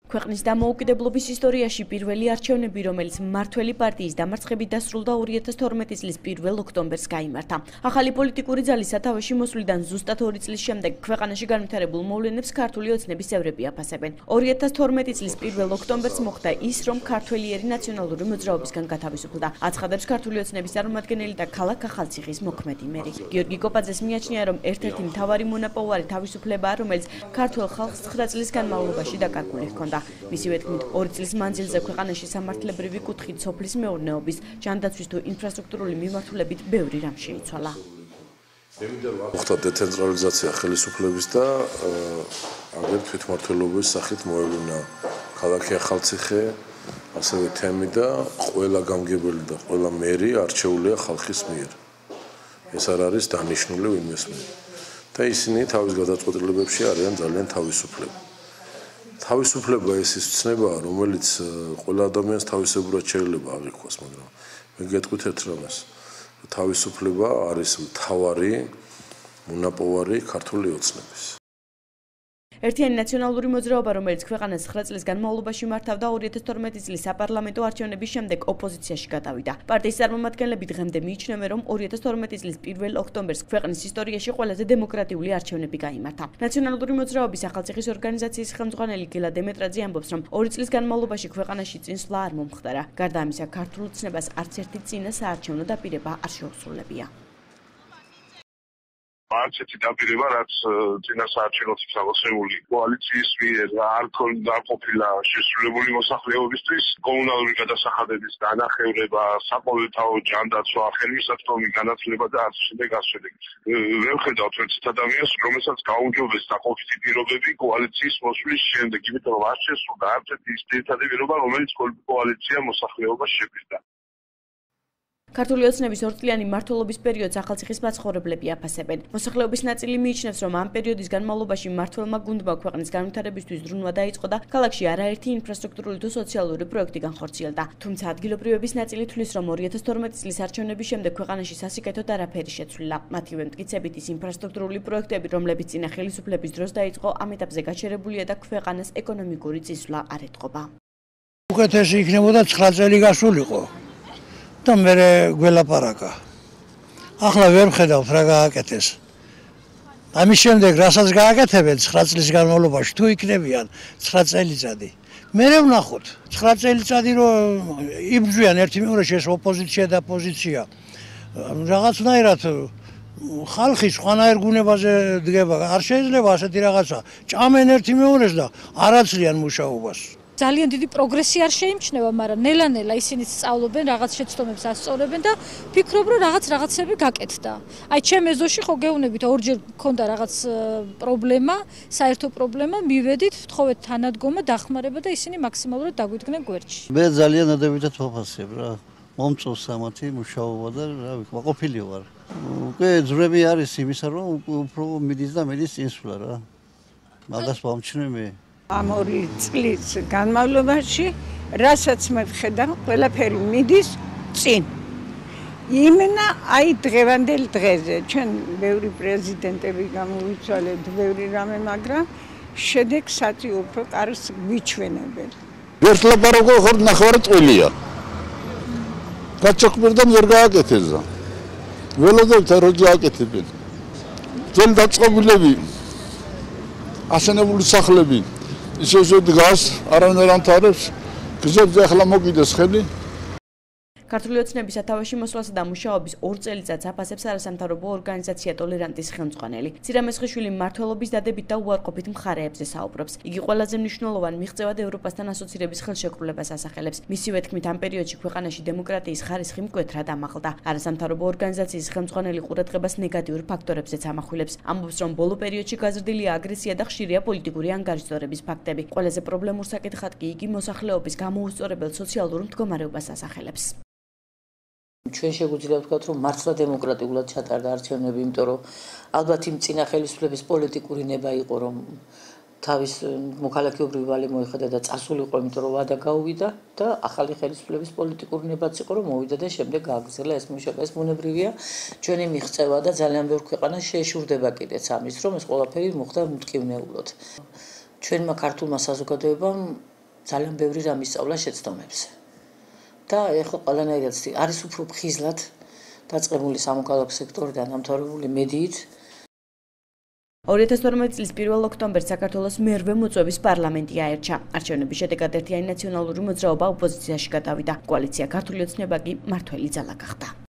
ქვეყნის დამოუკიდებლობის ისტორიაში პირველი არჩევნები, რომელიც მმართველი პარტიის დამარცხებით დასრულდა 2012 წლის 1 ოქტომბერს გაიმართა. ახალი პოლიტიკური ძალის სათავეში მოსვლიდან ზუსტად 2 წლის შემდეგ ქვეყანაში განვითარებულ მოვლენებს ქართული ოცნების წევრები აფასებენ. 2012 წლის 1 ოქტომბერს მოხდა ის, რომ ქართველიერი ნაციონალური მოძრაობისგან გათავისუფლდა. აცხადებს ქართული ოცნების წარმომადგენელი და ქალაქ ახალციხის მოქმედი მერი. გიორგი კოპაძეს მიაჩნია, რომ ერთ-ერთი მთავარი მონაპოვარი თავისუფლებაა, რომელიც ქართულ ხალხს 9 წლის განმავლობაში დაკარგული ჰქონდა. მისივე თქმით, 2 წლის მანძილზე ქვეყანაში სამართლებრივი კუთხით სოფლის მეურნეობის, ჯანდაცვის თუ ინფრასტრუქტურული მიმართულებით ბევრი რამ შეიცვალა. მოხდა დეცენტრალიზაცია ხელისუფლების და აგერ თვითმმართველობის სახით მოევლინა ქალაქი ახალციხე, ასევე თემი და ყველა გამგებელი და ყველა მერი არჩეულია ხალხის მიერ. ეს არ არის დანიშნული ვინმეს მიერ. და ისინი თავის გადაწყვეტილებებში არიან ძალიან თავისუფლები. თავისუფლება ეს ის ცნებაა, რომელიც ყველა ადამიანს თავისებურად შეიძლება აღიქვას, მაგრამ მე გეტყვით ერთ რამეს. თავისუფლება არის მთავარი მონაპოვარი ქართული ოცნების. ერთიანი ნაციონალური მოძრაობა, რომელიც ქვეყანას 9 წლის განმავლობაში მართავდა 2012 წლის საპარლამენტო არჩევნების შემდეგ ოპოზიციაში გადავიდა. პარტიის წარმომადგენლები დღემდე მიიჩნევენ, რომ 2012 წლის 1 ოქტომბერს ქვეყნის ისტორიაში ყველაზე დემოკრატიული არჩევნები გაიმართა. ნაციონალური მოძრაობის ახალციხის ორგანიზაციის ხელმძღვანელი გელა დემეტრაძე ამბობს, რომ 2 წლის განმავლობაში ქვეყანაში წინსვლა არ მომხდარა. გარდა ამისა, ქართულ ოცნებას არც ერთი წინა საარჩევნო დაპირება არ შეუსრულებია. არც ერთი დაპირება, რაც წინა საარჩევნოდ აღსებული კოალიციის მიერ არ ყოფილა შესრულებული მოსახლეობისთვის, კომუნალური გადასახადების განახევრება, საყოველთაო ჯანდაცვა, ხელმისაწვდომი განათლება და არც შემდეგ ასვენები. ვერ ვხედავთ ერთ ადამიანს, რომელსაც გაუმჯობეს დაყოფითი პირობები კოალიციის მოსვლის შემდეგ, იმიტომ რომ არ შესრულდა არც ერთი ის ერთადერთი პირობა, რომელიც კოალიცია მოსახლეობას შეფერდა. ქართული ოცნების 2 წლიანი მმართველობის პერიოდს ახალციხის მაცხოვრებლები აფასებენ. მოსახლეობის ნაწილი მიიჩნევს, რომ ამ პერიოდის განმავლობაში მმართველმა გუნდმა ქვეყნის განვითარებისთვის ზრუნვა დაიწყო და ქალაქში არაერთი ინფრასტრუქტურული თუ სოციალური პროექტი განხორციელდა. თუმცა ადგილობრივების ნაწილი თვლის, რომ 2012 წლის არჩევნების შემდეგ ქვეყანაში სასიკეთოდ არაფერი შეცვლილა. მათივე მტკიცებით ის ინფრასტრუქტურული პროექტები, რომლებიც წინა ხელისუფლების დროს დაიწყო, ამ ეტაპზე გაჩერებულია და ქვეყანას ეკონომიკური წინსვლა არ ეტყობა. უკეთესი იქნებოდა 9 წელი გასულიყო. და მე გველაპარაკა. ახლა ვერ ვხედავთ რა გააკეთეს. ამის შემდეგ რასაც გააკეთებენ 9 წლის განმავლობაში თუ იქნებიან 9 წელიწადი. მე ვნახოთ 9 წელიწადი რომ იბრძვიან ერთი მეორეში ეს ოპოზიცია და პოზიცია. რაღაცნაირად ხალხი სხვანაირ გუნებაზე დგება. არ შეიძლება ასეთი რაღაცა. ჭამენ ერთი მეორეს და არ აცლიან მუშაობას. ძალიან დიდი პროგრესი არ შეიმჩნევა, მაგრამ ნელა-ნელა ისინი სწავლობენ, რაღაც შეცდომებს ასწორებენ და ფიქრობ, რომ რაღაცები გაკეთდა. აი, ჩემ ეზოში ხო გეუბნებით, ორჯერ მქონდა რაღაც პრობლემა, საერთო პრობლემა, მივედით, ვთხოვეთ თანადგომა, დახმარება და ისინი მაქსიმალურად დაგვიდგნენ გვერდში. მე ძალიან ადებითად ვაფასებ რა. მომწონს ამათი მუშაობა და რა ვიცი, ყოფილი ვარ. უკვე ძვრები არის იმისა, რომ უფრო მიდის და მიდის წინსვლა რა. მაგას ვამჩნევ მე. ამ 2 წლის განმავლობაში, რასაც მე ვხედავ, ყველაფერი მიდის წინ. იმენა აი დღევანდელ დღეზე, ჩვენ ბევრი პრეზიდენტები გამოვიცვალეთ, ბევრი რამე, მაგრამ შედეგს ათი უფრო კარს გვიჩვენებენ. ერთ ლაპარაკო ხარ ნახევარი წვილია. გაჩოქმერდა ვერ გააკეთეს და ველოდებით არ გააკეთებენ. ძველი დაწყობილები, ასენებული სახლები ისე დგას, არანაირ ამთავრებს, გზებზე ახლა მოკიდეს ხელი. ქართული ოცნების სათავეში მოსვლასა და მუშაობის 2 წელიწადს აფასებს არასამთავრობო ორგანიზაცია ტოლერანტის ხელმძღვანელი. ცირამესხიშვილი მმართველობის დადებით და უარყოფით მხარეებზე საუბრობს. იგი ყველაზე მნიშვნელოვან მიღწევად ევროპასთან ასოცირების ხელშეკრულებას ასახელებს. მისივე თქმით, ამ პერიოდში ქვეყანაში დემოკრატიის ხარისხი მკვეთრად ამაღლდა. არასამთავრობო ორგანიზაციის ხელმძღვანელი ყურადღებას ნეგატიურ ფაქტორებზეც ამახვილებს. ამბობს, რომ ბოლო პერიოდში გაზრდილია აგრესია და ხშირია პოლიტიკური ანგარიშდორების ფაქტები. ყველაზე პრობლემურ საკითხად კი იგი მოსახლეობის გამოუსწორებელ სოციალურ მდგომარეობას ასახელებს. ჩვენ შეგვიძლია ვთქვათ, რომ მართლა დემოკრატიულად ჩატარდა არჩევნები, იმიტომ რომ ალბათ იმ წინა ხელისუფლების პოლიტიკური ნება იყო, რომ თავის მოქალაქეობრივი ვალი მოიხადა და წასულიყო, იმიტომ რომ ვადა გაუვიდა და ახალი ხელისუფლების პოლიტიკური ნებაც იყო, რომ მოვიდა და შემდეგ გააგრძელა ეს მუშაობა. ეს ბუნებრივია, ჩვენი მიღწევა და ძალიან ბევრ ქვეყანას შეეშურდება კიდეც ამის, რომ ეს ყველაფერი მოხდა მტკივნეულოდ. ჩვენმა ქართულმა საზოგადოებამ ძალიან ბევრი რამ ისწავლა შეცდომებზე. და ეხლა ყველანაირად არის უფრო ფხიზლად დაწყებული სამოქალაქო სექტორი და დამთავრებული მედიით. 2012 წლის 1 ოქტომბერს საქართველოს მერვე მოწვევის პარლამენტი აერჩა. არჩევნების შედეგად ერთიანი ნაციონალური მოძრაობა ოპოზიციაში გადავიდა. კოალიცია ქართული ოცნება კი მმართველი ძალა გახდა.